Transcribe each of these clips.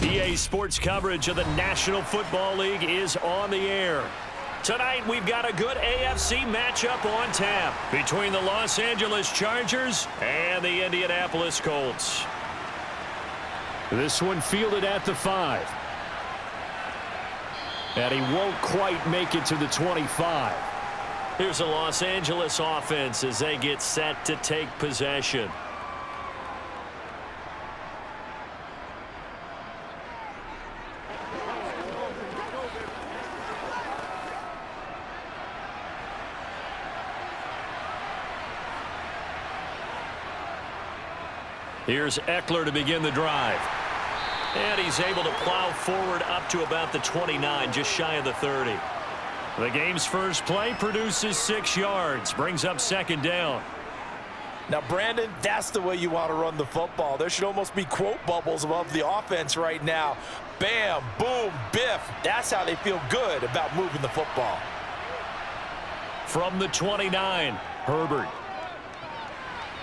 EA Sports coverage of the National Football League is on the air. Tonight, we've got a good AFC matchup on tap between the Los Angeles Chargers and the Indianapolis Colts. This one fielded at the 5. And he won't quite make it to the 25. Here's the Los Angeles offense as they get set to take possession. Here's Eckler to begin the drive. And he's able to plow forward up to about the 29, just shy of the 30. The game's first play produces 6 yards, brings up second down. Now, Brandon, that's the way you want to run the football. There should almost be quote bubbles above the offense right now. Bam, boom, biff. That's how they feel good about moving the football. From the 29, Herbert.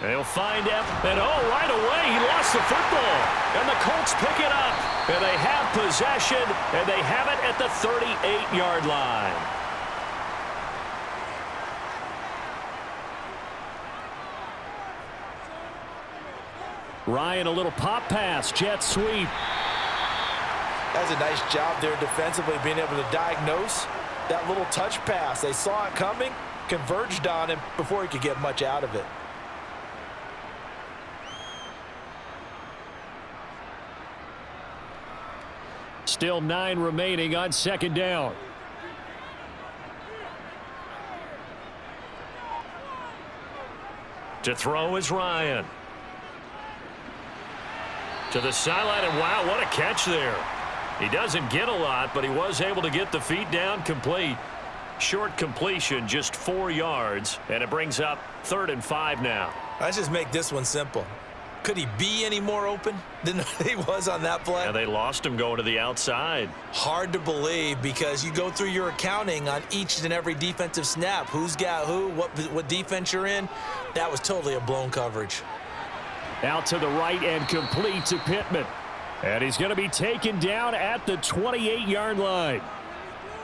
They'll find him, and right away, he lost the football. And the Colts pick it up, and they have possession, and they have it at the 38-yard line. Ryan, a little pop pass, jet sweep. That's a nice job there defensively, being able to diagnose that little touch pass. They saw it coming, converged on him before he could get much out of it. Still 9 remaining on second down. To throw is Ryan. To the sideline, and wow, what a catch there. He doesn't get a lot, but he was able to get the feet down complete. Short completion, just 4 yards, and it brings up 3rd and 5 now. Let's just make this one simple. Could he be any more open than he was on that play? Yeah, they lost him going to the outside. Hard to believe because you go through your accounting on each and every defensive snap. Who's got who, what defense you're in. That was totally a blown coverage. Out to the right and complete to Pittman. And he's going to be taken down at the 28-yard line.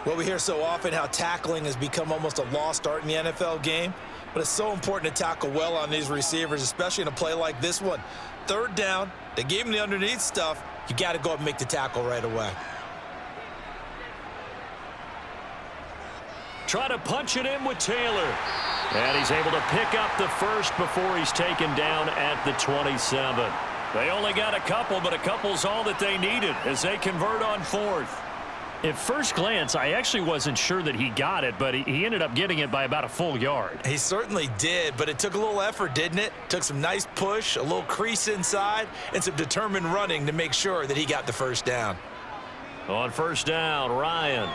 Well, we hear so often how tackling has become almost a lost art in the NFL game. But it's so important to tackle well on these receivers, especially in a play like this one. 3rd down, they gave him the underneath stuff. You got to go up and make the tackle right away. Try to punch it in with Taylor. And he's able to pick up the first before he's taken down at the 27. They only got a couple, but a couple's all that they needed as they convert on 4th. At first glance, I actually wasn't sure that he got it, but he ended up getting it by about a full yard. He certainly did, but it took a little effort, didn't it? Took some nice push, a little crease inside, and some determined running to make sure that he got the first down. On first down, Ryan.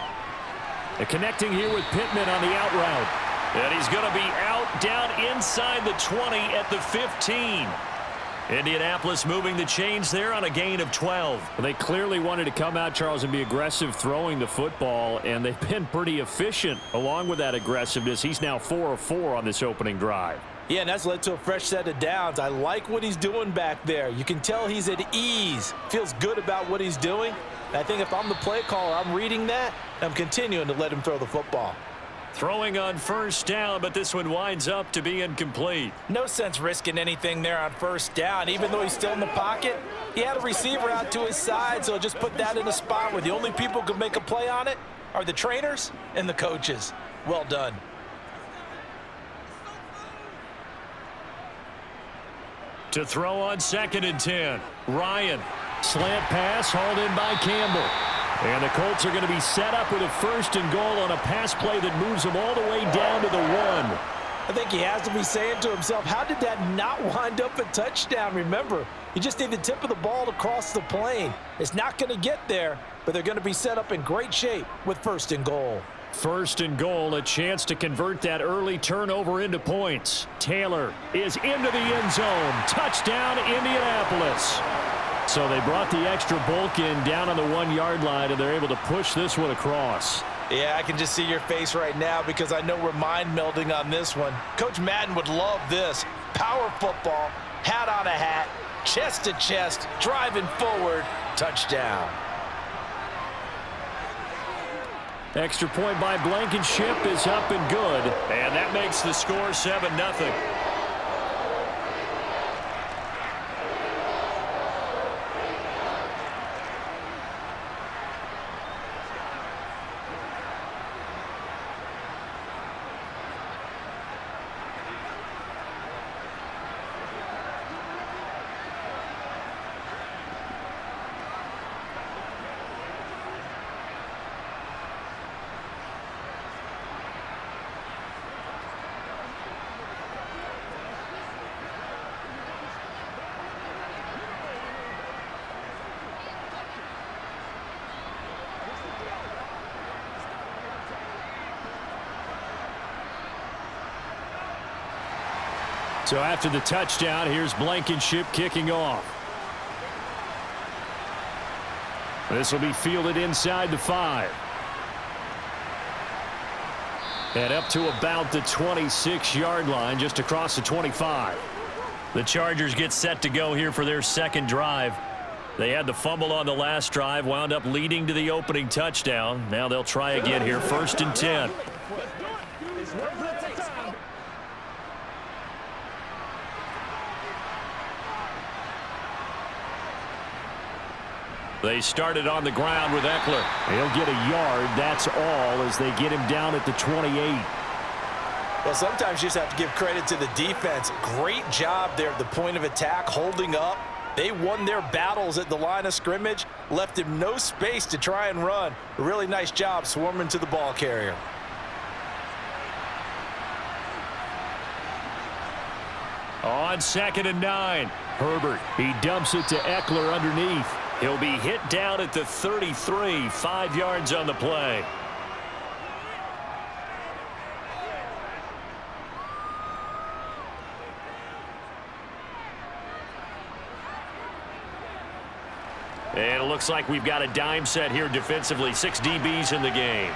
And connecting here with Pittman on the out route. And he's going to be out down inside the 20 at the 15. Indianapolis moving the chains there on a gain of 12. They clearly wanted to come out, Charles, and be aggressive throwing the football, and they've been pretty efficient along with that aggressiveness. He's now 4 of 4 on this opening drive. Yeah, and that's led to a fresh set of downs. I like what he's doing back there. You can tell he's at ease, feels good about what he's doing. And I think if I'm the play caller, I'm reading that, and I'm continuing to let him throw the football. Throwing on first down, but this one winds up to be incomplete. No sense risking anything there on first down. Even though he's still in the pocket, he had a receiver out to his side, so just put that in a spot where the only people who can make a play on it are the trainers and the coaches. Well done. To throw on 2nd and 10, Ryan. Slant pass hauled in by Campbell. And the Colts are going to be set up with a 1st and goal on a pass play that moves them all the way down to the 1. I think he has to be saying to himself, how did that not wind up a touchdown? Remember, you just need the tip of the ball to cross the plane. It's not going to get there, but they're going to be set up in great shape with 1st and goal. 1st and goal, a chance to convert that early turnover into points. Taylor is into the end zone. Touchdown, Indianapolis. So they brought the extra bulk in down on the 1-yard line, and they're able to push this one across. Yeah, I can just see your face right now because I know we're mind melding on this one. Coach Madden would love this. Power football, hat on a hat, chest to chest, driving forward, Touchdown. Extra point by Blankenship is up and good. And that makes the score 7-0. So after the touchdown, here's Blankenship kicking off. This will be fielded inside the 5. And up to about the 26-yard line, just across the 25. The Chargers get set to go here for their second drive. They had the fumble on the last drive, wound up leading to the opening touchdown. Now they'll try again here, 1st and 10. They started on the ground with Eckler. He'll get a yard, that's all, as they get him down at the 28. Well, sometimes you just have to give credit to the defense. Great job there at the point of attack, holding up. They won their battles at the line of scrimmage, left him no space to try and run. A really nice job swarming to the ball carrier. On 2nd and 9, Herbert. He dumps it to Eckler underneath. He'll be hit down at the 33, 5 yards on the play. And it looks like we've got a dime set here defensively. 6 DBs in the game.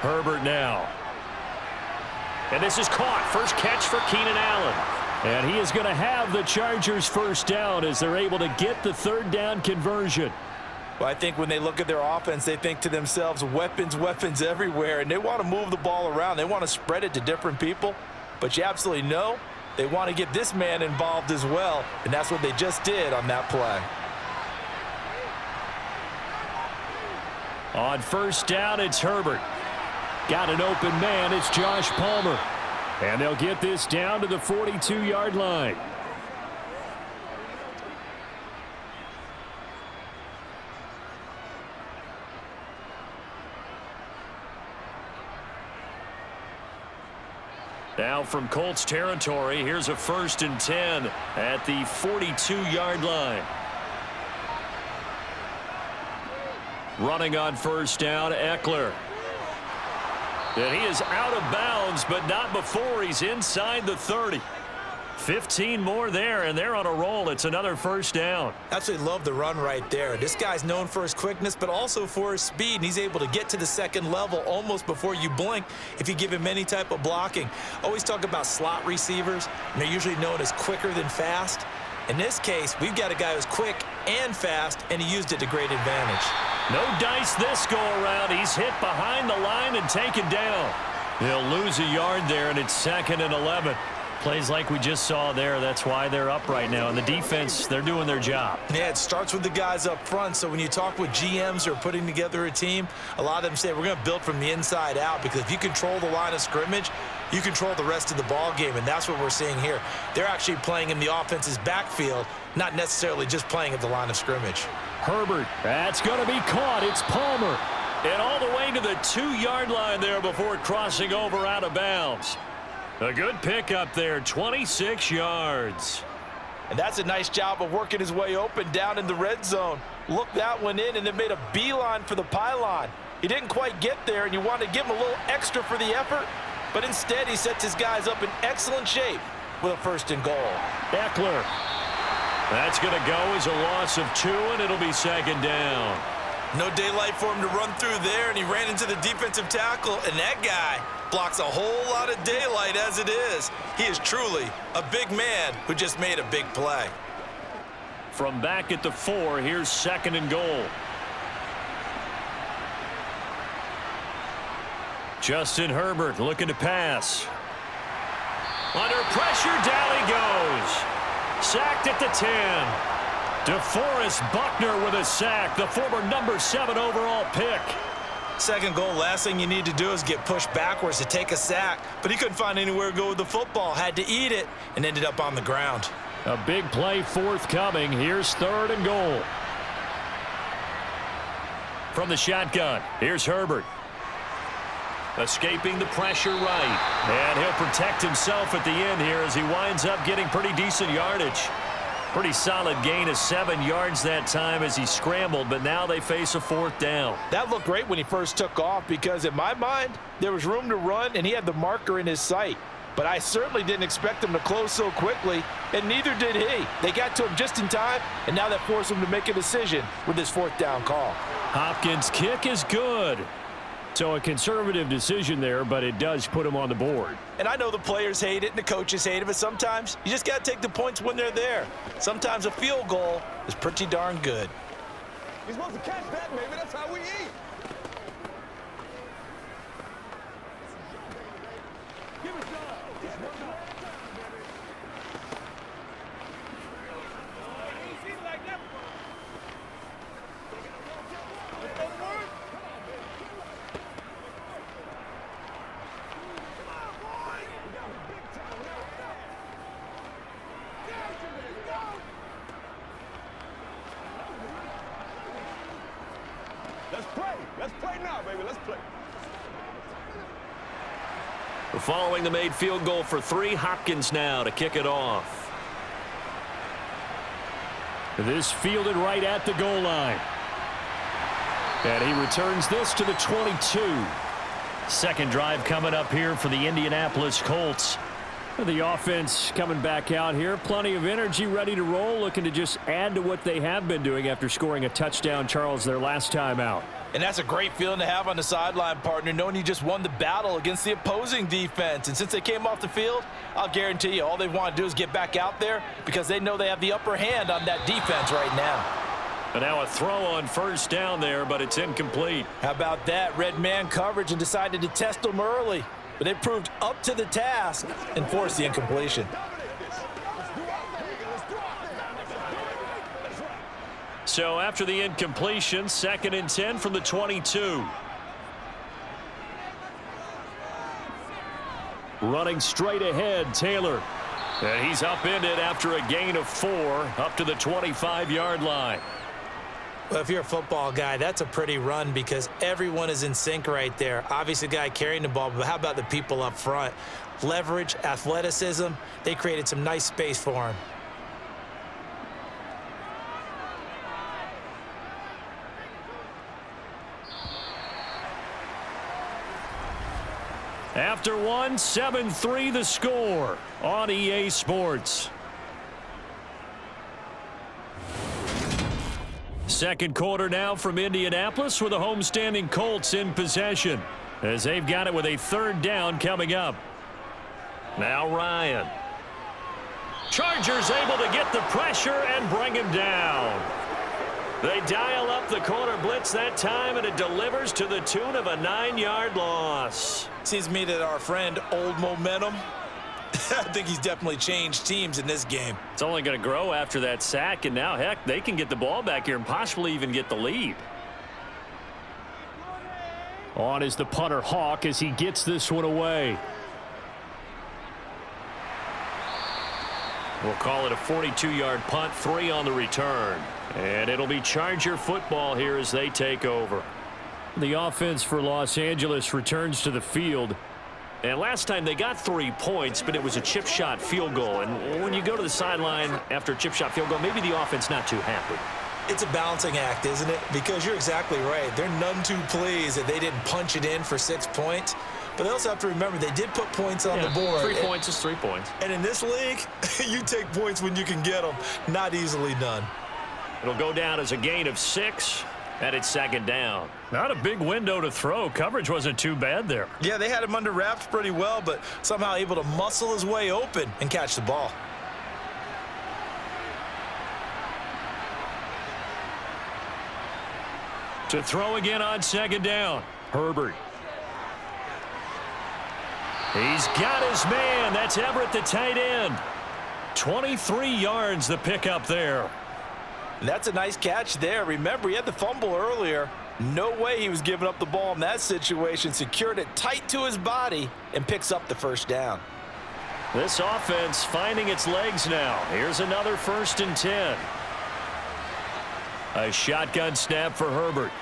Herbert now. And this is caught. First catch for Keenan Allen. And he is going to have the Chargers first down as they're able to get the 3rd down conversion. Well, I think when they look at their offense, they think to themselves, weapons, weapons everywhere, and they want to move the ball around. They want to spread it to different people, but you absolutely know they want to get this man involved as well, and that's what they just did on that play. On 1st down, it's Herbert. Got an open man, it's Josh Palmer. And they'll get this down to the 42-yard line. Now from Colts territory, here's a 1st and 10 at the 42-yard line. Running on 1st down, Eckler. And he is out of bounds, but not before he's inside the 30. 15 more there, and they're on a roll. It's another 1st down. Absolutely love the run right there. This guy's known for his quickness, but also for his speed. And he's able to get to the 2nd level almost before you blink if you give him any type of blocking. Always talk about slot receivers, and they're usually known as quicker than fast. In this case, we've got a guy who's quick and fast, and he used it to great advantage. No dice this go-around. He's hit behind the line and taken down. He'll lose a yard there, and it's 2nd and 11. Plays like we just saw there. That's why they're up right now. And the defense, they're doing their job. Yeah, it starts with the guys up front. So when you talk with GMs who are putting together a team, a lot of them say we're going to build from the inside out, because if you control the line of scrimmage, you control the rest of the ball game, and that's what we're seeing here. They're actually playing in the offense's backfield, not necessarily just playing at the line of scrimmage. Herbert, that's going to be caught. It's Palmer. And all the way to the 2-yard line there before crossing over out of bounds. A good pickup there, 26 yards. And that's a nice job of working his way open down in the red zone. Looked that one in and then made a beeline for the pylon. He didn't quite get there, and you want to give him a little extra for the effort, but instead he sets his guys up in excellent shape with a 1st and goal. Eckler. That's going to go as a loss of 2, and it'll be 2nd down. No daylight for him to run through there, and he ran into the defensive tackle, and that guy blocks a whole lot of daylight as it is. He is truly a big man who just made a big play. From back at the 4, here's 2nd and goal. Justin Herbert looking to pass. Under pressure, down he goes. Sacked at the 10. DeForest Buckner with a sack, the former number 7 overall pick. 2nd goal, last thing you need to do is get pushed backwards to take a sack. But he couldn't find anywhere to go with the football, had to eat it, and ended up on the ground. A big play forthcoming. Here's 3rd and goal. From the shotgun, here's Herbert. Escaping the pressure right. And he'll protect himself at the end here as he winds up getting pretty decent yardage. Pretty solid gain of 7 yards that time as he scrambled, but now they face a 4th down. That looked great when he first took off because in my mind, there was room to run and he had the marker in his sight. But I certainly didn't expect him to close so quickly, and neither did he. They got to him just in time, and now that forced him to make a decision with his 4th down call. Hopkins' kick is good. So a conservative decision there, but it does put him on the board. And I know the players hate it and the coaches hate it, but sometimes you just got to take the points when they're there. Sometimes a field goal is pretty darn good. You're supposed to catch that, baby. That's how we eat. Let's play now, baby. Let's play. Following the made field goal for 3, Hopkins now to kick it off. This fielded right at the goal line. And he returns this to the 22. 2nd drive coming up here for the Indianapolis Colts. The offense coming back out here. Plenty of energy, ready to roll, looking to just add to what they have been doing after scoring a touchdown, Charles, their last time out. And that's a great feeling to have on the sideline, partner, knowing you just won the battle against the opposing defense. And since they came off the field, I'll guarantee you all they want to do is get back out there because they know they have the upper hand on that defense right now. And now a throw on 1st down there, but it's incomplete. How about that? Red man coverage and decided to test them early. But they proved up to the task and forced the incompletion. So after the incompletion, 2nd and 10 from the 22. Running straight ahead, Taylor. And he's upended after a gain of 4 up to the 25-yard line. Well, if you're a football guy, that's a pretty run because everyone is in sync right there. Obviously, the guy carrying the ball, but how about the people up front? Leverage, athleticism, they created some nice space for him. After 1, 7-3 the score on EA Sports. 2nd quarter now from Indianapolis with the homestanding Colts in possession as they've got it with a 3rd down coming up. Now Ryan. Chargers able to get the pressure and bring him down. They dial up the corner blitz that time, and it delivers to the tune of a 9-yard loss. Seems to me that our friend Old Momentum, I think he's definitely changed teams in this game. It's only going to grow after that sack, and now, heck, they can get the ball back here and possibly even get the lead. On is the punter Hawk as he gets this one away. We'll call it a 42-yard punt, 3 on the return. And it'll be Charger football here as they take over. The offense for Los Angeles returns to the field. And last time they got 3 points, but it was a chip shot field goal. And when you go to the sideline after a chip shot field goal, maybe the offense not too happy. It's a balancing act, isn't it? Because you're exactly right. They're none too pleased that they didn't punch it in for 6 points. But they also have to remember they did put points on the board. 3 points is 3 points. And in this league, you take points when you can get them. Not easily done. It'll go down as a gain of 6, and it's 2nd down. Not a big window to throw. Coverage wasn't too bad there. Yeah, they had him under wraps pretty well, but somehow able to muscle his way open and catch the ball. To throw again on second down. Herbert. He's got his man. That's Everett, the tight end. 23 yards the pickup there. And that's a nice catch there. Remember, he had the fumble earlier. No way he was giving up the ball in that situation. Secured it tight to his body and picks up the first down. This offense finding its legs now. Here's another 1st and 10. A shotgun snap for Herbert.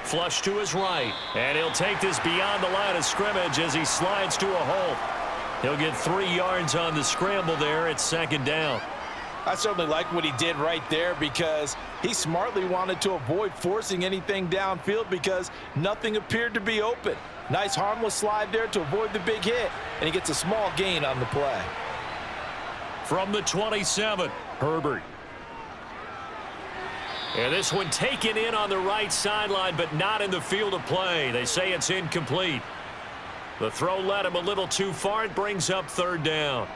Flush to his right. And he'll take this beyond the line of scrimmage as he slides to a halt. He'll get 3 yards on the scramble there at second down. I certainly like what he did right there because he smartly wanted to avoid forcing anything downfield because nothing appeared to be open. Nice harmless slide there to avoid the big hit, and he gets a small gain on the play. From the 27, Herbert. And this one taken in on the right sideline, but not in the field of play. They say it's incomplete. The throw led him a little too far. It brings up 3rd down.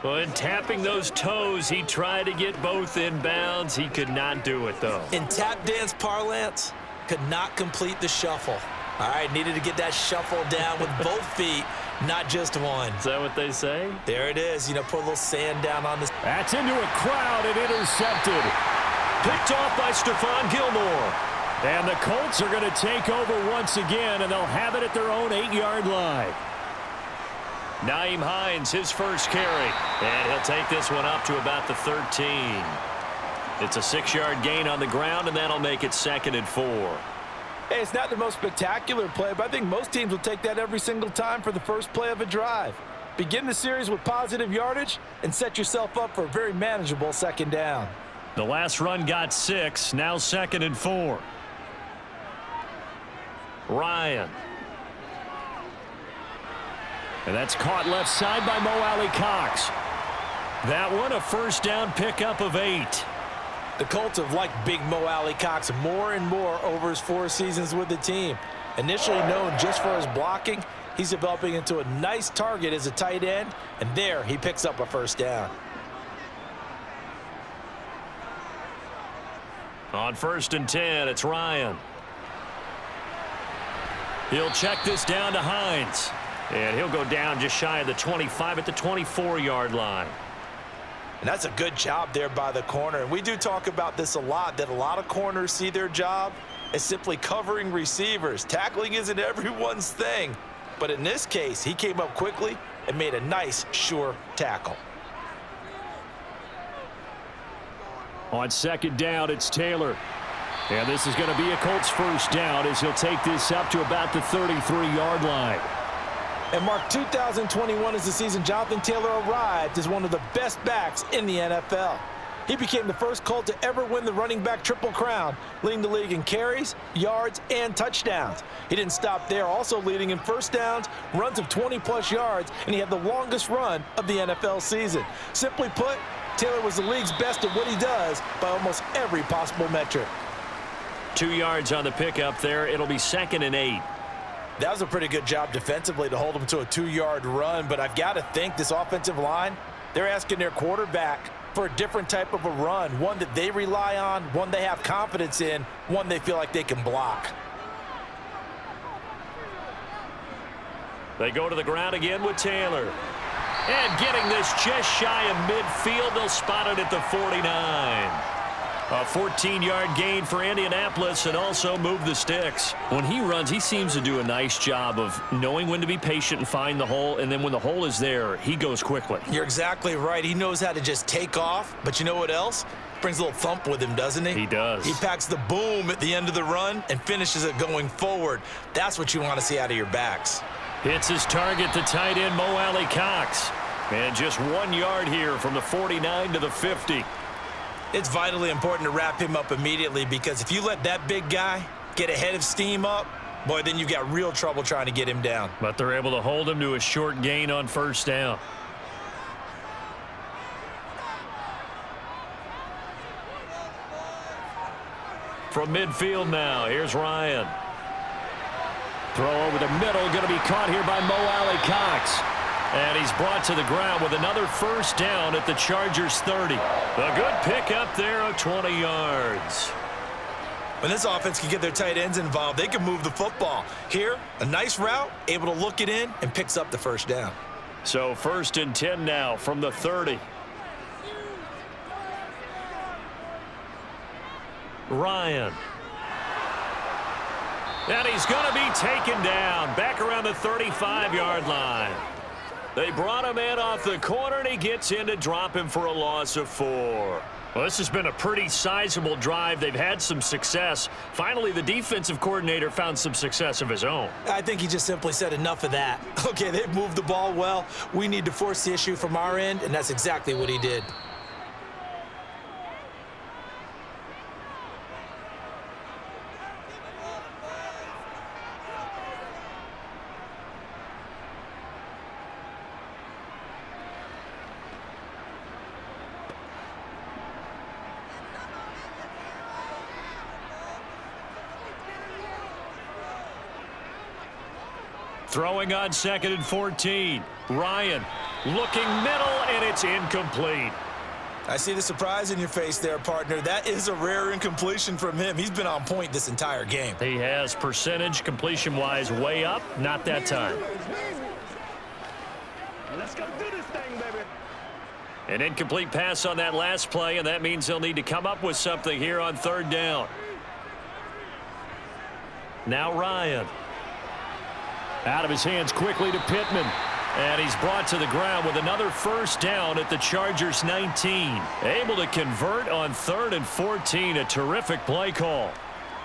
When tapping those toes, he tried to get both in bounds. He could not do it, though. In tap dance parlance, could not complete the shuffle. All right, needed to get that shuffle down with both feet, not just one. Is that what they say? There it is. You know, put a little sand down on this. That's into a crowd and intercepted. Picked off by Stephon Gilmore. And the Colts are going to take over once again, and they'll have it at their own 8-yard line. Nyheim Hines, his first carry. And he'll take this one up to about the 13. It's a 6-yard gain on the ground, and that'll make it 2nd and 4. Hey, it's not the most spectacular play, but I think most teams will take that every single time for the first play of a drive. Begin the series with positive yardage and set yourself up for a very manageable 2nd down. The last run got 6, now 2nd and 4. Ryan. And that's caught left side by Mo Alley-Cox. That one a 1st down pickup of 8. The Colts have liked big Mo Alley-Cox more and more over his 4 seasons with the team. Initially known just for his blocking, he's developing into a nice target as a tight end, and there he picks up a 1st down. On 1st and 10, it's Ryan. He'll check this down to Hines. And he'll go down just shy of the 25 at the 24-yard line. And that's a good job there by the corner. And we do talk about this a lot, that a lot of corners see their job as simply covering receivers. Tackling isn't everyone's thing. But in this case, he came up quickly and made a nice, sure tackle. On 2nd down, it's Taylor. And this is going to be a Colts 1st down as he'll take this up to about the 33-yard line. And Mark, 2021 is the season Jonathan Taylor arrived as one of the best backs in the NFL. He became the first Colt to ever win the running back triple crown, leading the league in carries, yards, and touchdowns. He didn't stop there, also leading in 1st downs, runs of 20-plus yards, and he had the longest run of the NFL season. Simply put, Taylor was the league's best at what he does by almost every possible metric. 2 yards on the pickup there. It'll be 2nd and 8. That was a pretty good job defensively to hold him to a 2-yard run, but I've got to think this offensive line, they're asking their quarterback for a different type of a run, one that they rely on, one they have confidence in, one they feel like they can block. They go to the ground again with Taylor. And getting this just shy of midfield, they'll spot it at the 49. A 14-yard gain for Indianapolis and also move the sticks. When he runs, he seems to do a nice job of knowing when to be patient and find the hole, and then when the hole is there, he goes quickly. You're exactly right. He knows how to just take off, but you know what else? Brings a little thump with him, doesn't he? He does. He packs the boom at the end of the run and finishes it going forward. That's what you want to see out of your backs. Hits his target, the tight end, Mo Alley-Cox. And just 1 yard here from the 49 to the 50. It's vitally important to wrap him up immediately because if you let that big guy get ahead of steam up, boy, then you've got real trouble trying to get him down. But they're able to hold him to a short gain on 1st down. From midfield now, here's Ryan. Throw over the middle, going to be caught here by Mo Alley-Cox. And he's brought to the ground with another 1st down at the Chargers 30. A good pick up there of 20 yards. When this offense can get their tight ends involved, they can move the football. Here, a nice route, able to look it in, and picks up the first down. So 1st and 10 now from the 30. Ryan. And he's going to be taken down back around the 35-yard line. They brought him in off the corner, and he gets in to drop him for a loss of 4. Well, this has been a pretty sizable drive. They've had some success. Finally, the defensive coordinator found some success of his own. I think he just simply said enough of that. Okay, they've moved the ball well. We need to force the issue from our end, and that's exactly what he did. Throwing on 2nd and 14. Ryan looking middle, and it's incomplete. I see the surprise in your face there, partner. That is a rare incompletion from him. He's been on point this entire game. He has percentage completion-wise way up. Not that time. Let's go do this thing, baby. An incomplete pass on that last play, and that means they'll need to come up with something here on 3rd down. Now Ryan. Out of his hands quickly to Pittman. And he's brought to the ground with another first down at the Chargers' 19. Able to convert on 3rd and 14. A terrific play call.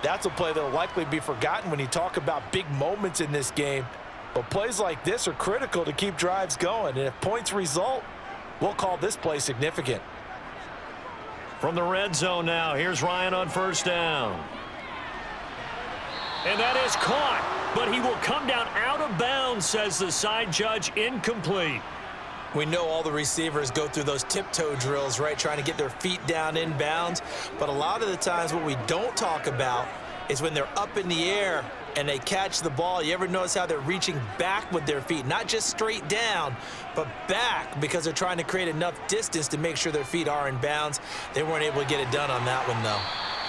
That's a play that will likely be forgotten when you talk about big moments in this game. But plays like this are critical to keep drives going. And if points result, we'll call this play significant. From the red zone now, here's Ryan on 1st down. And that is caught, but he will come down out of bounds, says the side judge. Incomplete. We know all the receivers go through those tiptoe drills, right, trying to get their feet down inbounds. But a lot of the times what we don't talk about is when they're up in the air and they catch the ball. You ever notice how they're reaching back with their feet? Not just straight down, but back, because they're trying to create enough distance to make sure their feet are in bounds. They weren't able to get it done on that one, though.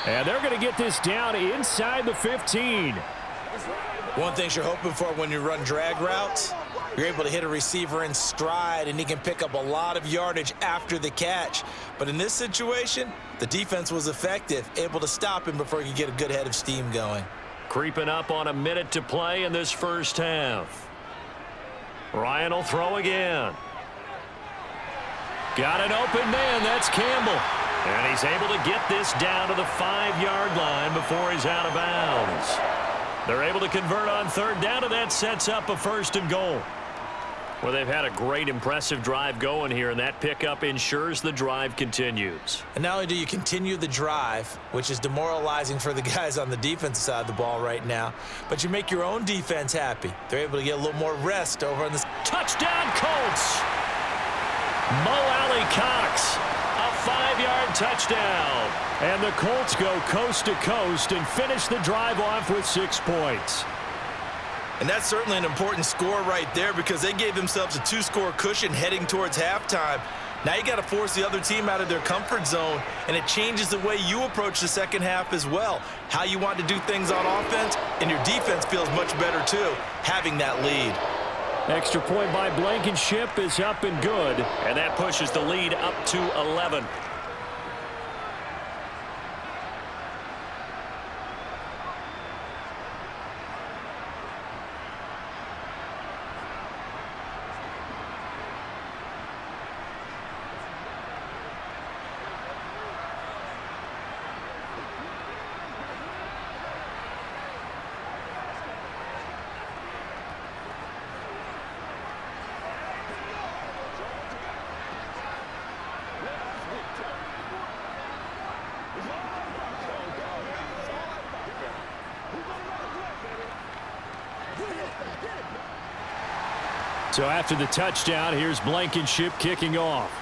And they're going to get this down inside the 15. One thing you're hoping for when you run drag routes, you're able to hit a receiver in stride, and he can pick up a lot of yardage after the catch. But in this situation, the defense was effective, able to stop him before he could get a good head of steam going. Creeping up on a minute to play in this first half. Ryan will throw again. Got an open man. That's Campbell. And he's able to get this down to the 5-yard line before he's out of bounds. They're able to convert on 3rd down, and that sets up a 1st and goal. Well, they've had a great, impressive drive going here, and that pickup ensures the drive continues. And not only do you continue the drive, which is demoralizing for the guys on the defensive side of the ball right now, but you make your own defense happy. They're able to get a little more rest over on this. Touchdown, Colts! Mo Alley-Cox. A 5-yard touchdown. And the Colts go coast to coast and finish the drive off with 6 points. And that's certainly an important score right there, because they gave themselves a 2-score cushion heading towards halftime. Now you got to force the other team out of their comfort zone, and it changes the way you approach the second half as well. How you want to do things on offense, and your defense feels much better too, having that lead. Extra point by Blankenship is up and good, and that pushes the lead up to 11. So after the touchdown, here's Blankenship kicking off.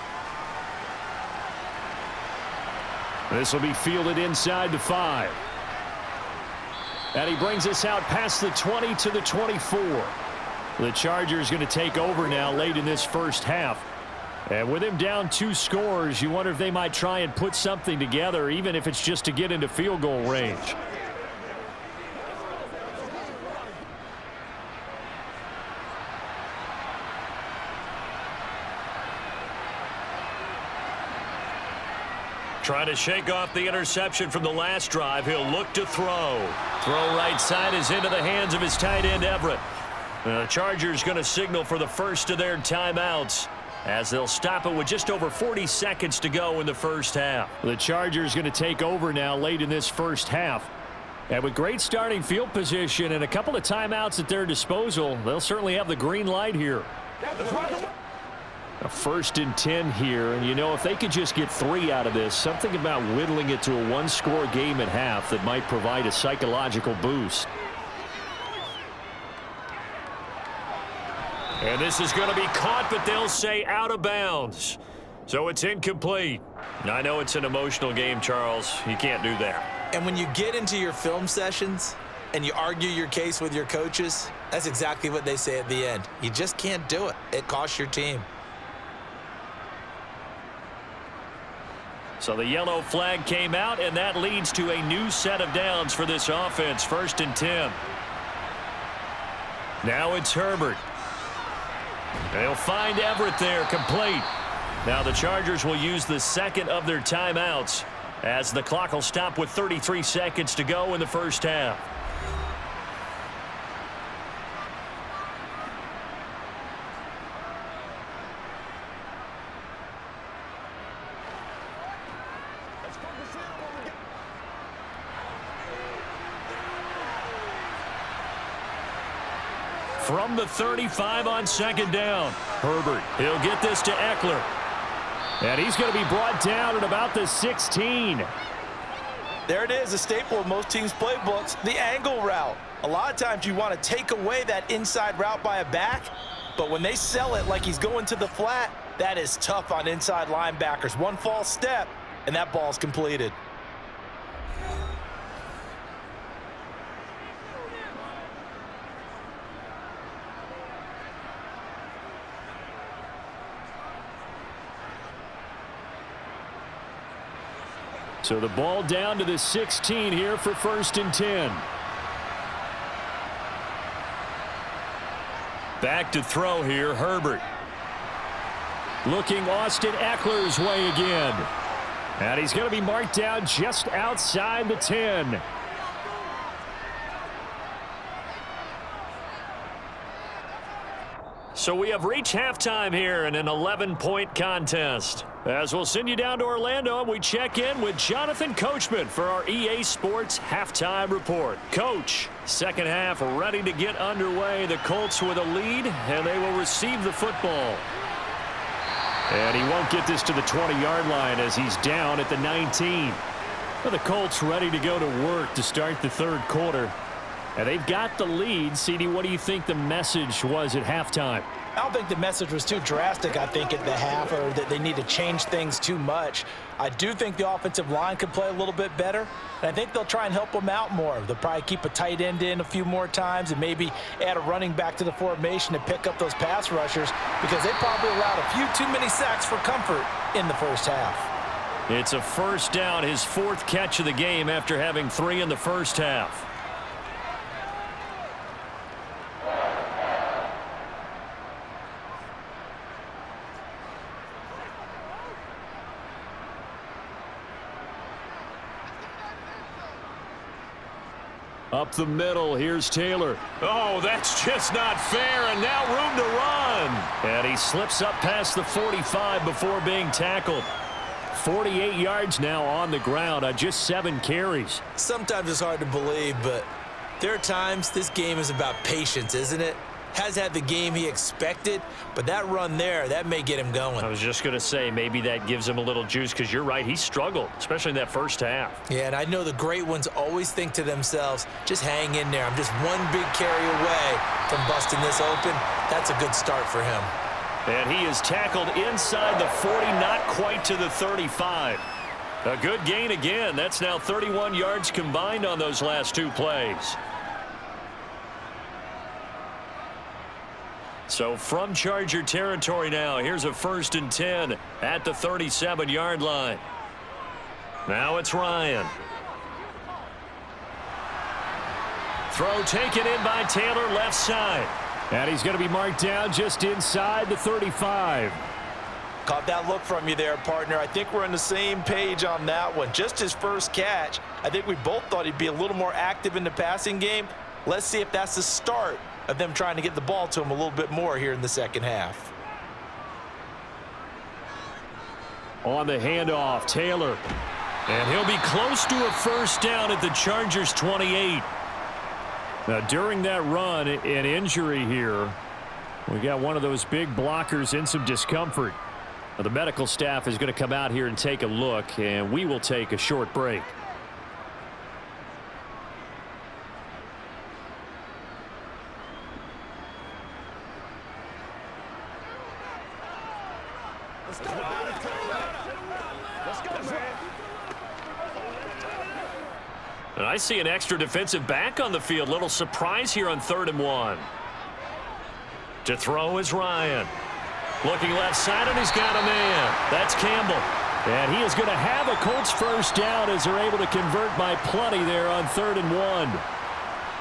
This will be fielded inside the 5. And he brings us out past the 20 to the 24. The Chargers going to take over now late in this first half. And with him down 2 scores, you wonder if they might try and put something together, even if it's just to get into field goal range. Trying to shake off the interception from the last drive. He'll look to throw. Throw right side is into the hands of his tight end, Everett. The Chargers going to signal for the first of their timeouts, as they'll stop it with just over 40 seconds to go in the first half. The Chargers going to take over now late in this first half. And with great starting field position and a couple of timeouts at their disposal, they'll certainly have the green light here. A 1st and 10 here, and you know, if they could just get 3 out of this, something about whittling it to a 1-score game at half that might provide a psychological boost. And this is going to be caught, but they'll say out of bounds. So it's incomplete. I know it's an emotional game, Charles. You can't do that. And when you get into your film sessions and you argue your case with your coaches, that's exactly what they say at the end. You just can't do it. It costs your team. So the yellow flag came out, and that leads to a new set of downs for this offense. 1st and 10. Now it's Herbert. They'll find Everett there, complete. Now the Chargers will use the second of their timeouts, as the clock will stop with 33 seconds to go in the first half. From the 35 on 2nd down. Herbert, he'll get this to Eckler. And he's going to be brought down at about the 16. There it is, a staple of most teams' playbooks, the angle route. A lot of times you want to take away that inside route by a back, but when they sell it like he's going to the flat, that is tough on inside linebackers. One false step, and that ball's completed. So the ball down to the 16 here for 1st and 10. Back to throw here, Herbert. Looking Austin Eckler's way again. And he's going to be marked down just outside the 10. So we have reached halftime here in an 11-point contest. As we'll send you down to Orlando, and we check in with Jonathan Coachman for our EA Sports Halftime Report. Coach, second half ready to get underway. The Colts with a lead, and they will receive the football. And he won't get this to the 20-yard line as he's down at the 19. Well, the Colts ready to go to work to start the 3rd quarter. And they've got the lead. CD, what do you think the message was at halftime? I don't think the message was too drastic, I think, at the half, or that they need to change things too much. I do think the offensive line could play a little bit better, and I think they'll try and help them out more. They'll probably keep a tight end in a few more times and maybe add a running back to the formation to pick up those pass rushers, because they probably allowed a few too many sacks for comfort in the first half. It's a 1st down, his 4th catch of the game after having 3 in the first half. Up the middle, here's Taylor. Oh, that's just not fair, and now room to run. And he slips up past the 45 before being tackled. 48 yards now on the ground on just 7 carries. Sometimes it's hard to believe, but there are times this game is about patience, isn't it? Has had the game he expected, but that run there, that may get him going. I was just going to say, maybe that gives him a little juice, because you're right, he struggled, especially in that first half. Yeah, and I know the great ones always think to themselves, just hang in there. I'm just one big carry away from busting this open. That's a good start for him. And he is tackled inside the 40, not quite to the 35. A good gain again. That's now 31 yards combined on those last 2 plays. So from Charger territory now, here's a 1st and 10 at the 37-yard line. Now it's Ryan. Throw taken in by Taylor, left side. And he's going to be marked down just inside the 35. Caught that look from you there, partner. I think we're on the same page on that one. Just his first catch. I think we both thought he'd be a little more active in the passing game. Let's see if that's the start of them trying to get the ball to him a little bit more here in the second half. On the handoff, Taylor. And he'll be close to a 1st down at the Chargers 28. Now, during that run, an injury here. We got one of those big blockers in some discomfort. Now, the medical staff is going to come out here and take a look, and we will take a short break. And I see an extra defensive back on the field. Little surprise here on 3rd and 1. To throw is Ryan. Looking left side, and he's got a man. That's Campbell. And he is going to have a Colts 1st down as they're able to convert by plenty there on 3rd and 1.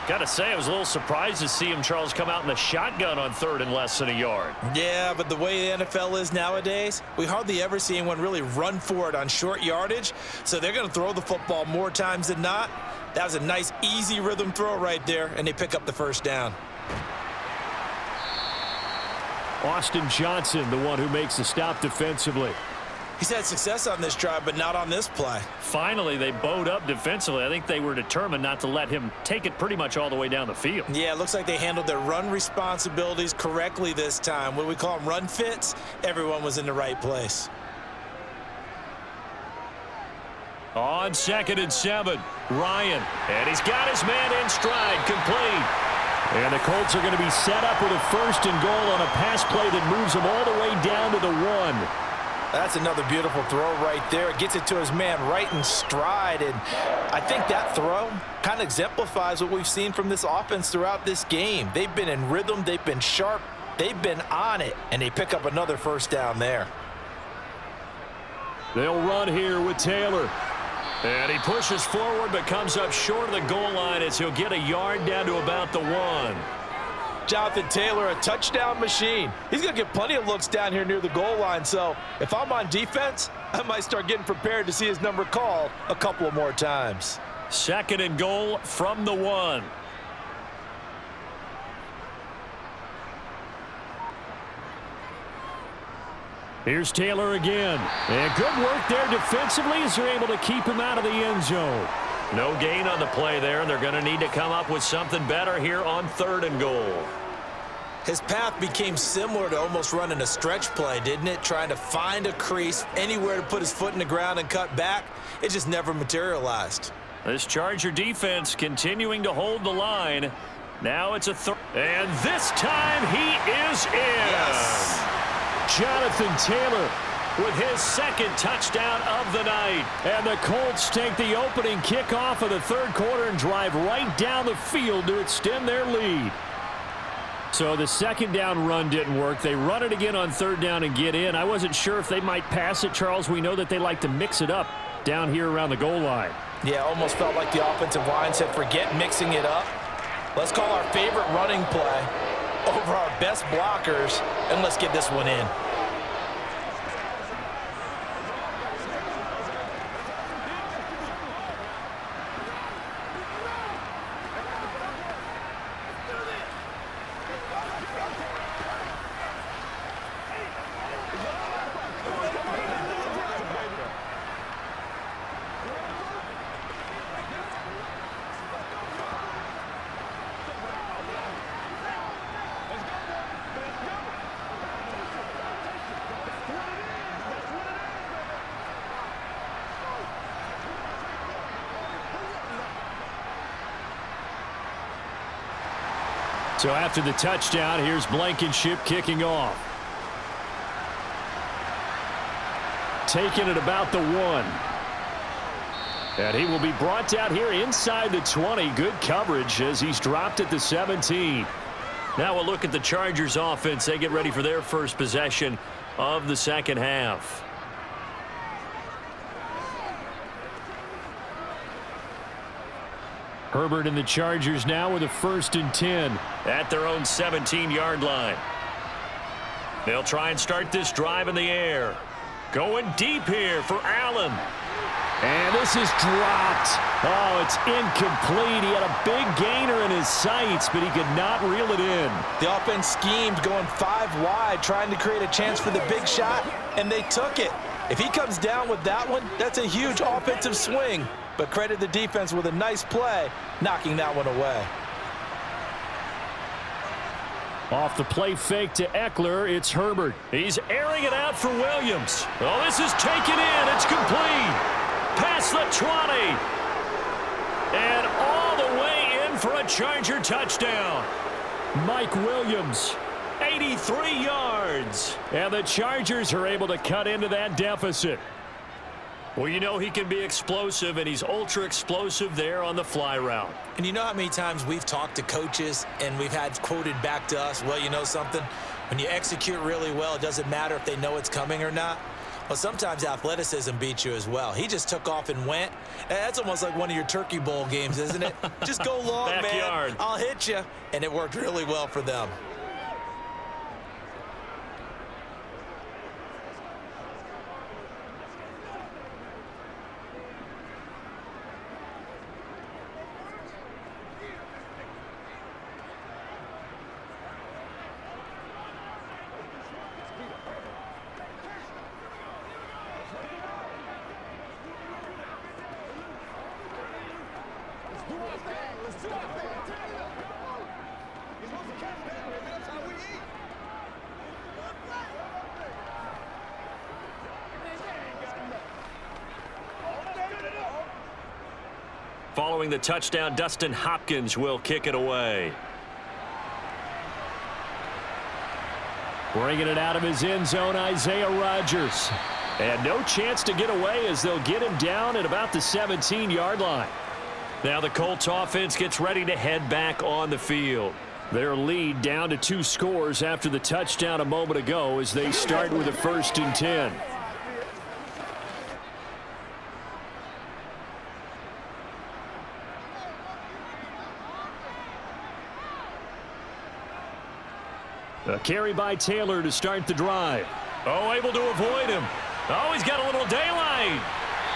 Got to say, I was a little surprised to see him, Charles, come out in the shotgun on 3rd and less than a yard. Yeah, but the way the NFL is nowadays, we hardly ever see anyone really run for it on short yardage. So they're going to throw the football more times than not. That was a nice, easy rhythm throw right there, and they pick up the 1st down. Austin Johnson, the one who makes the stop defensively. He's had success on this drive, but not on this play. Finally, they bowed up defensively. I think they were determined not to let him take it pretty much all the way down the field. Yeah, it looks like they handled their run responsibilities correctly this time. When we call them run fits, everyone was in the right place. On 2nd and 7, Ryan. And he's got his man in stride, complete. And the Colts are going to be set up with a 1st and goal on a pass play that moves them all the way down to the 1. That's another beautiful throw right there. It gets it to his man right in stride. And I think that throw kind of exemplifies what we've seen from this offense throughout this game. They've been in rhythm. They've been sharp. They've been on it. And they pick up another 1st down there. They'll run here with Taylor. And he pushes forward but comes up short of the goal line as he'll get a yard down to about the 1. Jonathan Taylor, a touchdown machine. He's going to get plenty of looks down here near the goal line. So if I'm on defense, I might start getting prepared to see his number called a couple of more times. 2nd and goal from the 1. Here's Taylor again. And good work there defensively as they're able to keep him out of the end zone. No gain on the play there, and they're going to need to come up with something better here on 3rd and goal. His path became similar to almost running a stretch play, didn't it? Trying to find a crease, anywhere to put his foot in the ground and cut back. It just never materialized. This Charger defense continuing to hold the line. Now it's a third. And this time he is in. Yes. Jonathan Taylor with his 2nd touchdown of the night. And the Colts take the opening kickoff of the 3rd quarter and drive right down the field to extend their lead. So the 2nd down run didn't work. They run it again on 3rd down and get in. I wasn't sure if they might pass it, Charles. We know that they like to mix it up down here around the goal line. Yeah, almost felt like the offensive line said, forget mixing it up. Let's call our favorite running play over our best blockers, and let's get this one in. So after the touchdown, here's Blankenship kicking off. Taking it about the 1. And he will be brought down here inside the 20. Good coverage as he's dropped at the 17. Now we'll look at the Chargers offense. They get ready for their first possession of the second half. Herbert and the Chargers now with a 1st and 10. At their own 17-yard line. They'll try and start this drive in the air. Going deep here for Allen. And this is dropped. Oh, it's incomplete. He had a big gainer in his sights, but he could not reel it in. The offense schemed going 5 wide, trying to create a chance for the big shot, and they took it. If he comes down with that one, that's a huge offensive swing. But credit the defense with a nice play, knocking that one away. Off the play fake to Eckler, it's Herbert. He's airing it out for Williams. Oh, this is taken in. It's complete. Past the 20. And all the way in for a Charger touchdown. Mike Williams. 83 yards. And the Chargers are able to cut into that deficit. Well, you know he can be explosive, and he's ultra explosive there on the fly route. And you know how many times we've talked to coaches and we've had quoted back to us, well, you know something? When you execute really well, it doesn't matter if they know it's coming or not. Well, sometimes athleticism beats you as well. He just took off and went. That's almost like one of your Turkey Bowl games, isn't it? Just go long, Backyard. man. I'll hit you. And it worked really well for them. Following the touchdown, Dustin Hopkins will kick it away. Bringing it out of his end zone, Isaiah Rodgers. And no chance to get away as they'll get him down at about the 17-yard line. Now the Colts offense gets ready to head back on the field. Their lead down to 2 scores after the touchdown a moment ago as they start with a 1st and 10. A carry by Taylor to start the drive. Oh, able to avoid him. Oh, he's got a little daylight.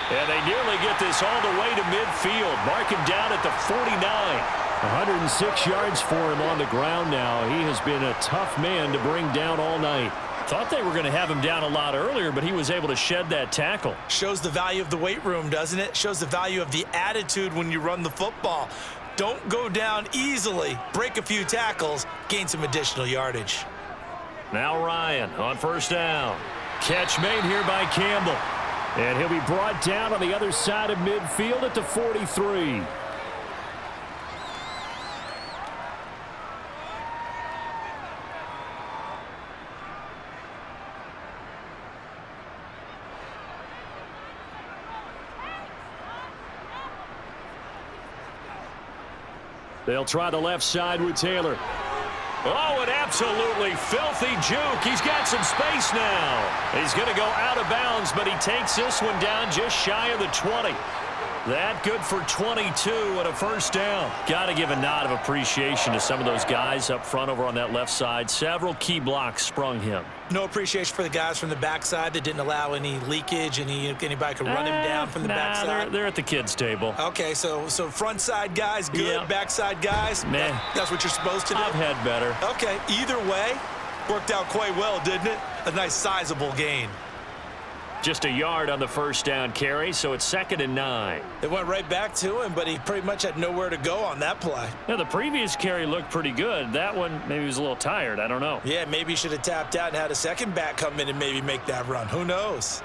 And they nearly get this all the way to midfield. Mark him down at the 49. 106 yards for him on the ground now. He has been a tough man to bring down all night. Thought they were going to have him down a lot earlier, but he was able to shed that tackle. Shows the value of the weight room, doesn't it? Shows the value of the attitude when you run the football. Don't go down easily. Break a few tackles. Gain some additional yardage. Now Ryan on 1st down. Catch made here by Campbell. And he'll be brought down on the other side of midfield at the 43. They'll try the left side with Taylor. Oh, an absolutely filthy juke. He's got some space now. He's going to go out of bounds, but he takes this one down just shy of the 20. That good for 22 and a 1st down. Got to give a nod of appreciation to some of those guys up front over on that left side. Several key blocks sprung him. No appreciation for the guys from the backside that didn't allow any leakage. Anybody could run him down from the backside. They're at the kids' table. Okay, so front side guys good, Yeah. backside guys, Meh. that's what you're supposed to do? I've had better. Okay, either way, worked out quite well, didn't it? A nice sizable gain. Just a yard on the 1st down carry, so it's 2nd and 9. It went right back to him, but he pretty much had nowhere to go on that play. Now, the previous carry looked pretty good. That one, maybe he was a little tired. I don't know. Yeah, maybe he should have tapped out and had a second back come in and maybe make that run. Who knows?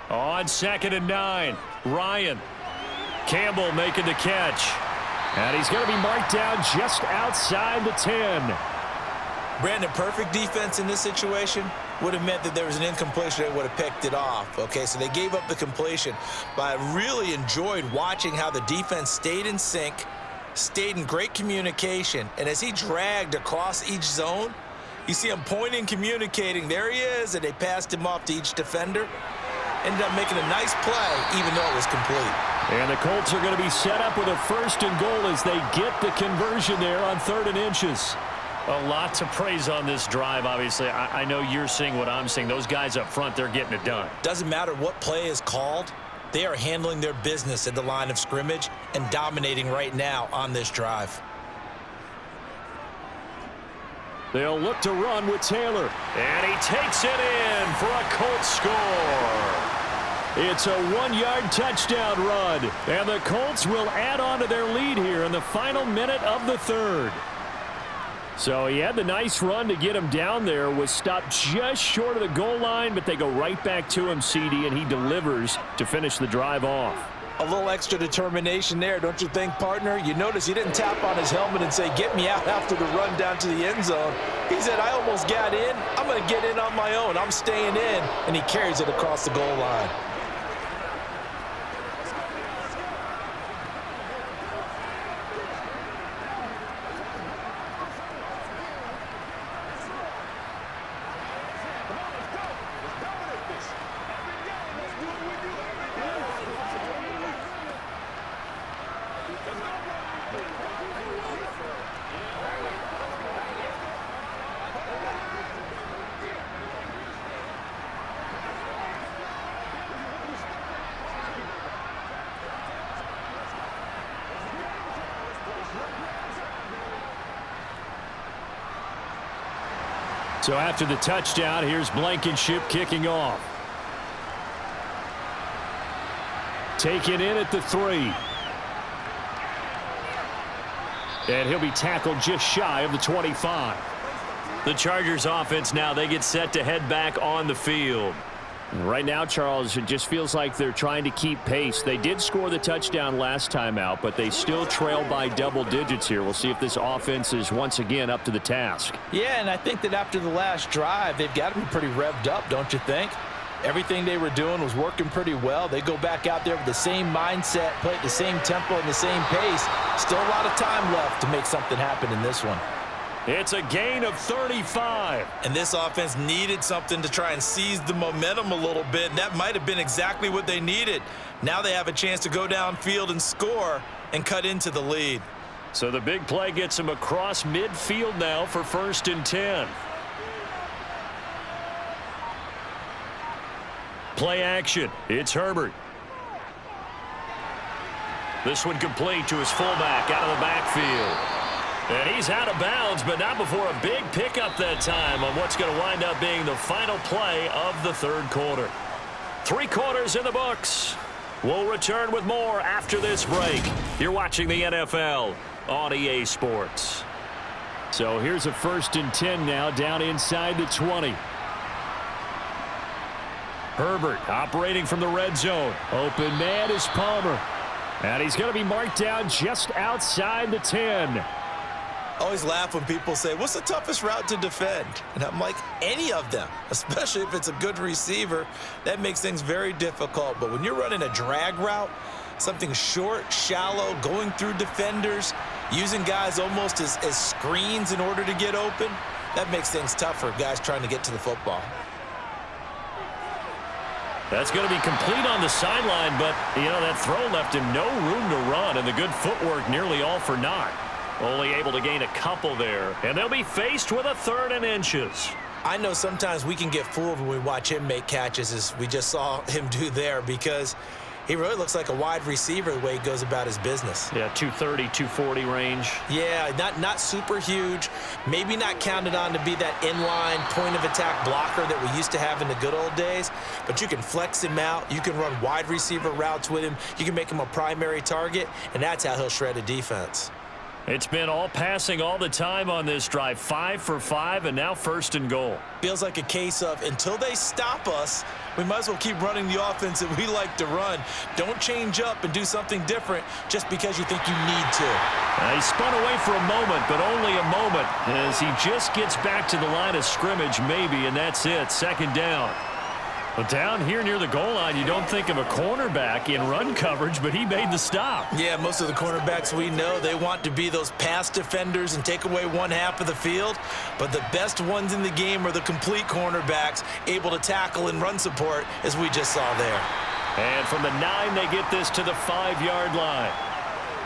On 2nd and 9, Ryan. Campbell making the catch. And he's going to be marked down just outside the 10. Brandon, perfect defense in this situation would have meant that there was an incompletion. They would have picked it off. Okay, so they gave up the completion. But I really enjoyed watching how the defense stayed in sync, stayed in great communication, and as he dragged across each zone, you see him pointing, communicating. There he is, and they passed him off to each defender. Ended up making a nice play, even though it was complete. And the Colts are going to be set up with a 1st and goal as they get the conversion there on 3rd and inches. A lot to praise on this drive, obviously. I know you're seeing what I'm seeing. Those guys up front, they're getting it done. Doesn't matter what play is called. They are handling their business at the line of scrimmage and dominating right now on this drive. They'll look to run with Taylor. And he takes it in for a Colts score. It's a 1-yard touchdown run. And the Colts will add on to their lead here in the final minute of the 3rd. So he had the nice run to get him down there, was stopped just short of the goal line, but they go right back to him, CD, and he delivers to finish the drive off. A little extra determination there, don't you think, partner? You notice he didn't tap on his helmet and say, get me out after the run down to the end zone. He said, I almost got in. I'm going to get in on my own. I'm staying in. And he carries it across the goal line. So after the touchdown, here's Blankenship kicking off. Taken in at the 3. And he'll be tackled just shy of the 25. The Chargers offense now, they get set to head back on the field. Right now, Charles, it just feels like they're trying to keep pace. They did score the touchdown last time out, but they still trail by double digits here. We'll see if this offense is once again up to the task. Yeah, and I think that after the last drive, they've got to be pretty revved up, don't you think? Everything they were doing was working pretty well. They go back out there with the same mindset, play at the same tempo and the same pace. Still a lot of time left to make something happen in this one. It's a gain of 35. And this offense needed something to try and seize the momentum a little bit. And that might have been exactly what they needed. Now they have a chance to go downfield and score and cut into the lead. So the big play gets him across midfield now for 1st and 10. Play action. It's Herbert. This one complete to his fullback out of the backfield. And he's out of bounds, but not before a big pickup that time on what's going to wind up being the final play of the 3rd quarter. 3 quarters in the books. We'll return with more after this break. You're watching the NFL on EA Sports. So here's a 1st and 10 now down inside the 20. Herbert operating from the red zone. Open man is Palmer. And he's going to be marked down just outside the 10. I always laugh when people say, what's the toughest route to defend? And I'm like, any of them, especially if it's a good receiver. That makes things very difficult. But when you're running a drag route, something short, shallow, going through defenders, using guys almost as screens in order to get open, that makes things tough for guys trying to get to the football. That's going to be complete on the sideline, but, that throw left him no room to run, and the good footwork nearly all for naught. Only able to gain a couple there, and they'll be faced with a 3rd and inches. I know sometimes we can get fooled when we watch him make catches, as we just saw him do there, because he really looks like a wide receiver the way he goes about his business. Yeah, 230, 240 range. Yeah, not super huge. Maybe not counted on to be that inline point-of-attack blocker that we used to have in the good old days, but you can flex him out. You can run wide receiver routes with him. You can make him a primary target, and that's how he'll shred a defense. It's been all passing all the time on this drive. 5 for 5, and now 1st and goal. Feels like a case of until they stop us, we might as well keep running the offense that we like to run. Don't change up and do something different just because you think you need to. He spun away for a moment, but only a moment, as he just gets back to the line of scrimmage maybe, and that's it. 2nd down. But down here near the goal line, you don't think of a cornerback in run coverage, but he made the stop. Yeah, most of the cornerbacks we know, they want to be those pass defenders and take away one half of the field. But the best ones in the game are the complete cornerbacks, able to tackle and run support, as we just saw there. And from the 9, they get this to the 5-yard line.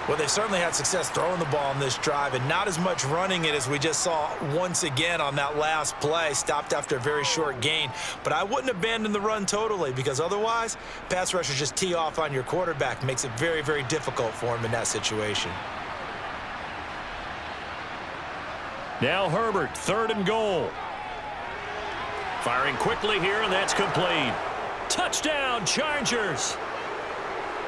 Well, they certainly had success throwing the ball in this drive and not as much running it as we just saw once again on that last play. Stopped after a very short gain. But I wouldn't abandon the run totally, because otherwise, pass rushers just tee off on your quarterback. Makes it very, very difficult for him in that situation. Now Herbert, 3rd and goal. Firing quickly here, and that's complete. Touchdown, Chargers.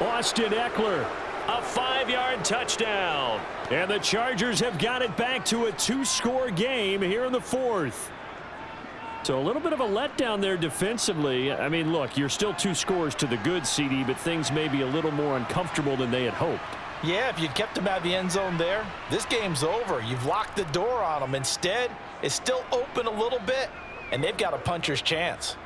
Austin Eckler. A 5-yard touchdown. And the Chargers have got it back to a 2-score game here in the 4th. So a little bit of a letdown there defensively. I mean, look, you're still 2 scores to the good, CD, but things may be a little more uncomfortable than they had hoped. Yeah, if you'd kept them out of the end zone there, this game's over. You've locked the door on them. Instead, it's still open a little bit, and they've got a puncher's chance.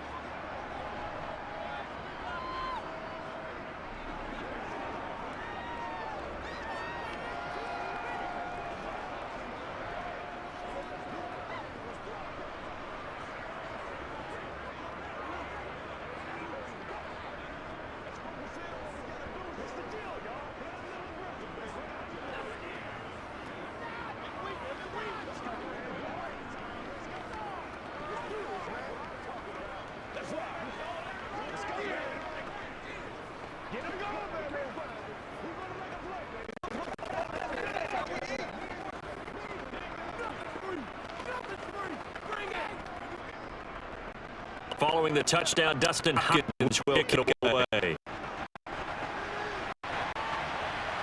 Following the touchdown, Dustin Hopkins will kick it away.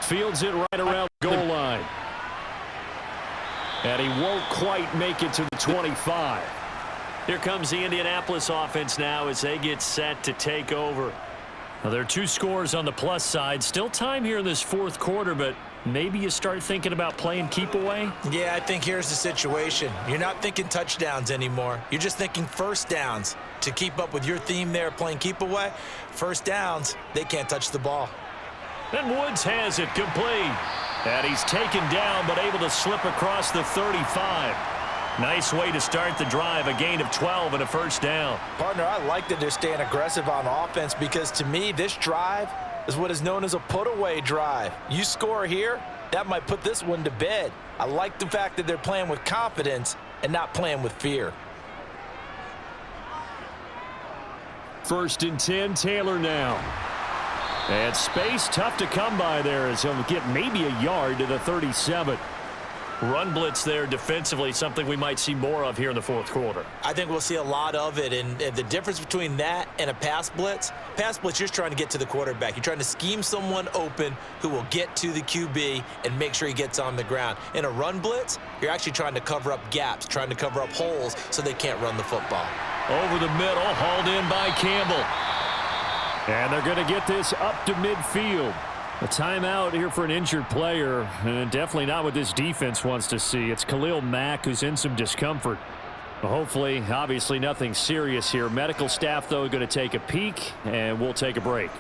Fields it right around the goal line. And he won't quite make it to the 25. Here comes the Indianapolis offense now as they get set to take over. Now, there are 2 scores on the plus side. Still time here in this 4th quarter, but maybe you start thinking about playing keep away? Yeah, I think here's the situation. You're not thinking touchdowns anymore. You're just thinking first downs. To keep up with your theme there, playing keep away, first downs, they can't touch the ball. And Woods has it complete. And he's taken down, but able to slip across the 35. Nice way to start the drive, a gain of 12 and a first down. Partner, I like that they're staying aggressive on offense, because to me, this drive is what is known as a put-away drive. You score here, that might put this one to bed. I like the fact that they're playing with confidence and not playing with fear. 1st and 10, Taylor now. And space tough to come by there as he'll get maybe a yard to the 37. Run blitz there defensively, something we might see more of here in the 4th quarter. I think we'll see a lot of it, and the difference between that and a pass blitz, you're just trying to get to the quarterback. You're trying to scheme someone open who will get to the QB and make sure he gets on the ground. In a run blitz, you're actually trying to cover up gaps, trying to cover up holes so they can't run the football. Over the middle, hauled in by Campbell. And they're going to get this up to midfield. A timeout here for an injured player, and definitely not what this defense wants to see. It's Khalil Mack who's in some discomfort. Well, hopefully, obviously nothing serious here. Medical staff, though, going to take a peek, and we'll take a break.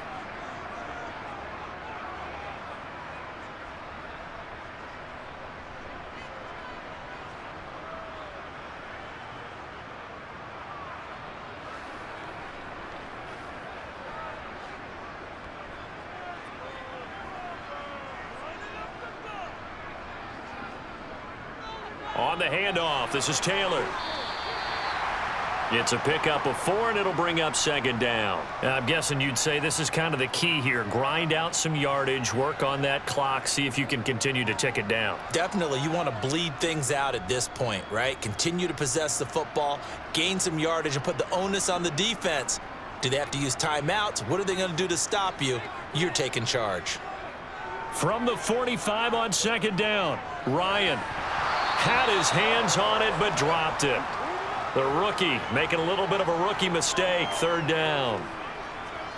On the handoff, this is Taylor. It's a pickup of 4, and it'll bring up 2nd down. I'm guessing you'd say this is kind of the key here. Grind out some yardage, work on that clock, see if you can continue to tick it down. Definitely, you want to bleed things out at this point, right? Continue to possess the football, gain some yardage, and put the onus on the defense. Do they have to use timeouts? What are they going to do to stop you? You're taking charge. From the 45 on 2nd down, Ryan had his hands on it but dropped it. The rookie making a little bit of a rookie mistake. 3rd down.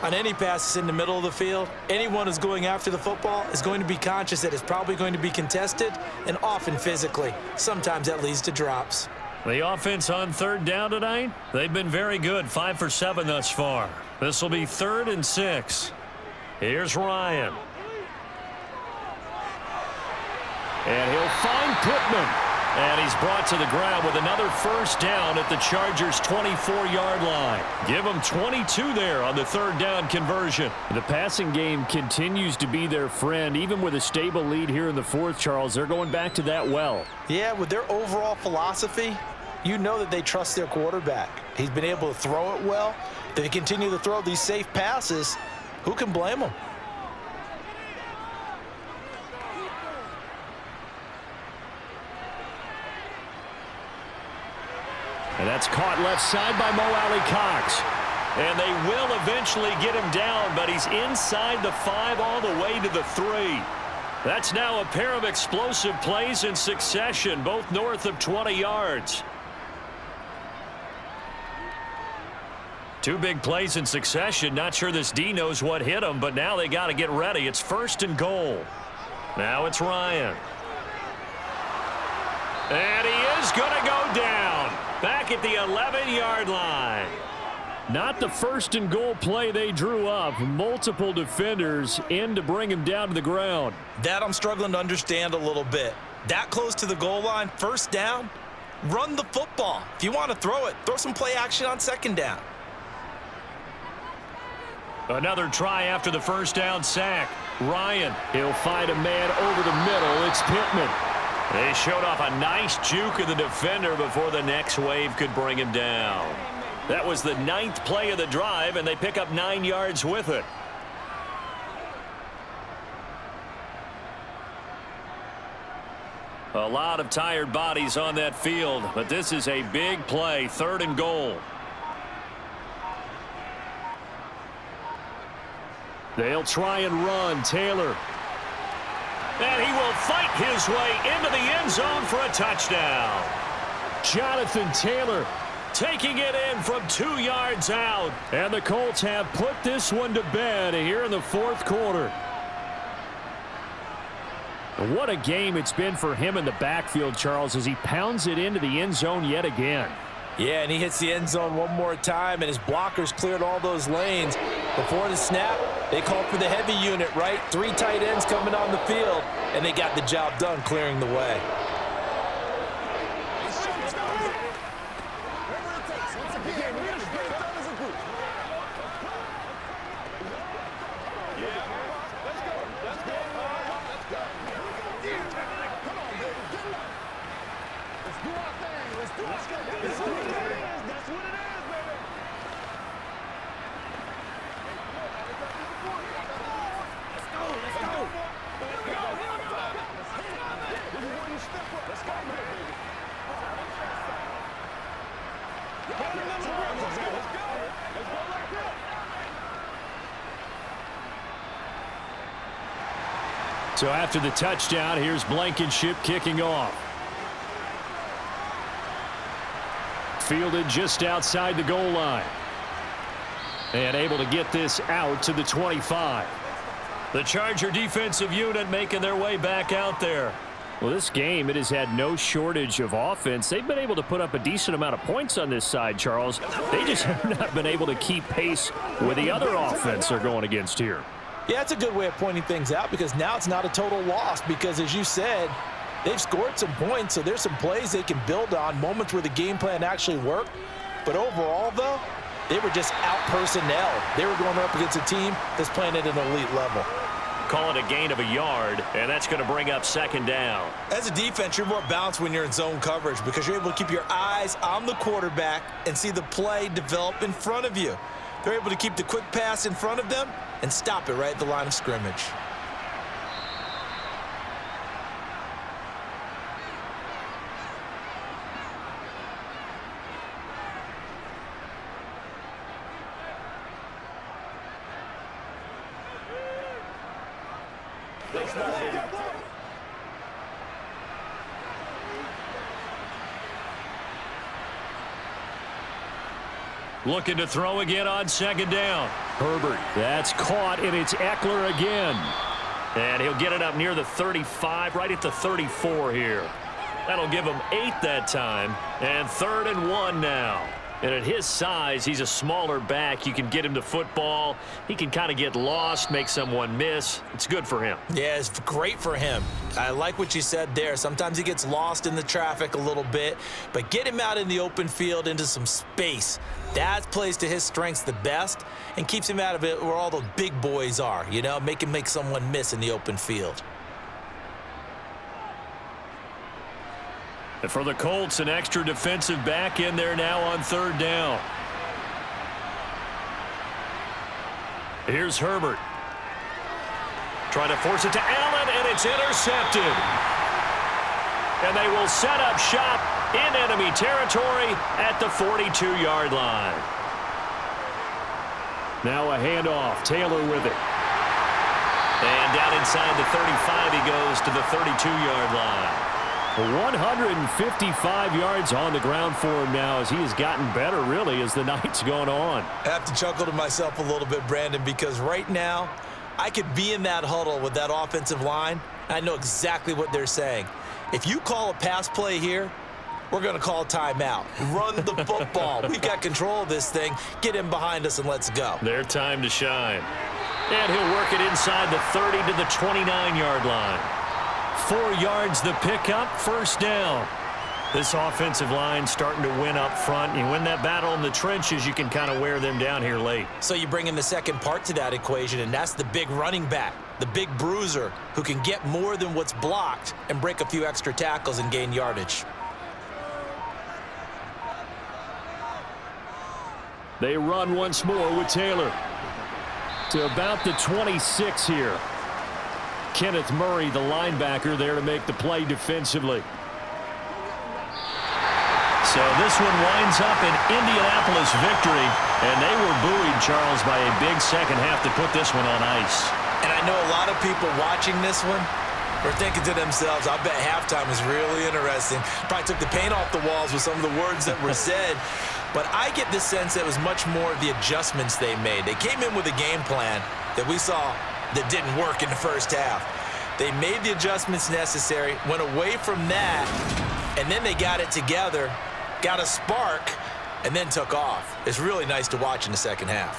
On any passes in the middle of the field, anyone who's going after the football is going to be conscious that it's probably going to be contested and often physically. Sometimes that leads to drops. The offense on third down tonight, they've been very good, 5 for 7 thus far. This will be 3rd and 6. Here's Ryan. And he'll find Pittman. And he's brought to the ground with another first down at the Chargers' 24-yard line. Give them 22 there on the 3rd down conversion. The passing game continues to be their friend. Even with a stable lead here in the 4th, Charles, they're going back to that well. Yeah, with their overall philosophy, you know that they trust their quarterback. He's been able to throw it well. They continue to throw these safe passes. Who can blame them? And that's caught left side by Mo Alley-Cox. And they will eventually get him down, but he's inside the 5 all the way to the 3. That's now a pair of explosive plays in succession, both north of 20 yards. 2 big plays in succession. Not sure this D knows what hit him, but now they got to get ready. It's 1st and goal. Now it's Ryan. And he is going to go down. Back at the 11-yard line. Not the 1st and goal play they drew up. Multiple defenders in to bring him down to the ground. That I'm struggling to understand a little bit. That close to the goal line, 1st down, run the football. If you want to throw it, throw some play action on 2nd down. Another try after the 1st down sack. Ryan. He'll find a man over the middle. It's Pittman. They showed off a nice juke of the defender before the next wave could bring him down. That was the 9th play of the drive, and they pick up 9 yards with it. A lot of tired bodies on that field, but this is a big play, 3rd and goal. They'll try and run. Taylor. And he will fight his way into the end zone for a touchdown. Jonathan Taylor taking it in from 2 yards out. And the Colts have put this one to bed here in the 4th quarter. What a game it's been for him in the backfield, Charles, as he pounds it into the end zone yet again. Yeah, and he hits the end zone one more time, and his blockers cleared all those lanes. Before the snap, they called for the heavy unit, right? 3 tight ends coming on the field, and they got the job done clearing the way. So after the touchdown, here's Blankenship kicking off. Fielded just outside the goal line. And able to get this out to the 25. The Charger defensive unit making their way back out there. Well, this game, it has had no shortage of offense. They've been able to put up a decent amount of points on this side, Charles. They just have not been able to keep pace with the other offense they're going against here. Yeah, it's a good way of pointing things out because now it's not a total loss because, as you said, they've scored some points, so there's some plays they can build on, moments where the game plan actually worked. But overall, though, they were just out-personnel. They were going up against a team that's playing at an elite level. Call it a gain of a yard, and that's going to bring up 2nd down. As a defense, you're more balanced when you're in zone coverage because you're able to keep your eyes on the quarterback and see the play develop in front of you. They're able to keep the quick pass in front of them and stop it right at the line of scrimmage. Looking to throw again on 2nd down. Herbert, that's caught, and it's Eckler again. And he'll get it up near the 35, right at the 34 here. That'll give him 8 that time. And 3rd and 1 now. And at his size, he's a smaller back. You can get him to football. He can kind of get lost, make someone miss. It's good for him. Yeah, it's great for him. I like what you said there. Sometimes he gets lost in the traffic a little bit, but get him out in the open field into some space. That plays to his strengths the best and keeps him out of it where all the big boys are, you know, make him make someone miss in the open field. And for the Colts, an extra defensive back in there now on 3rd down. Here's Herbert. Trying to force it to Allen, and it's intercepted. And they will set up shop in enemy territory at the 42-yard line. Now a handoff. Taylor with it. And down inside the 35, he goes to the 32-yard line. 155 yards on the ground for him now as he has gotten better, really, as the night's going on. I have to chuckle to myself a little bit, Brandon, because right now I could be in that huddle with that offensive line. I know exactly what they're saying. If you call a pass play here, we're going to call a timeout. Run the football. We've got control of this thing. Get him behind us and let's go. Their time to shine. And he'll work it inside the 30 to the 29-yard line. 4 yards the pickup, 1st down. This offensive line starting to win up front. You win that battle in the trenches, you can kind of wear them down here late. So you bring in the second part to that equation, and that's the big running back, the big bruiser, who can get more than what's blocked and break a few extra tackles and gain yardage. They run once more with Taylor. To about the 26 here. Kenneth Murray, the linebacker, there to make the play defensively. So this one winds up an Indianapolis victory, and they were buoyed, Charles, by a big second half to put this one on ice. And I know a lot of people watching this one are thinking to themselves, I bet halftime is really interesting. Probably took the paint off the walls with some of the words that were said. But I get the sense that it was much more of the adjustments they made. They came in with a game plan that we saw that didn't work in the first half. They made the adjustments necessary, went away from that, and then they got it together, got a spark, and then took off. It's really nice to watch in the second half.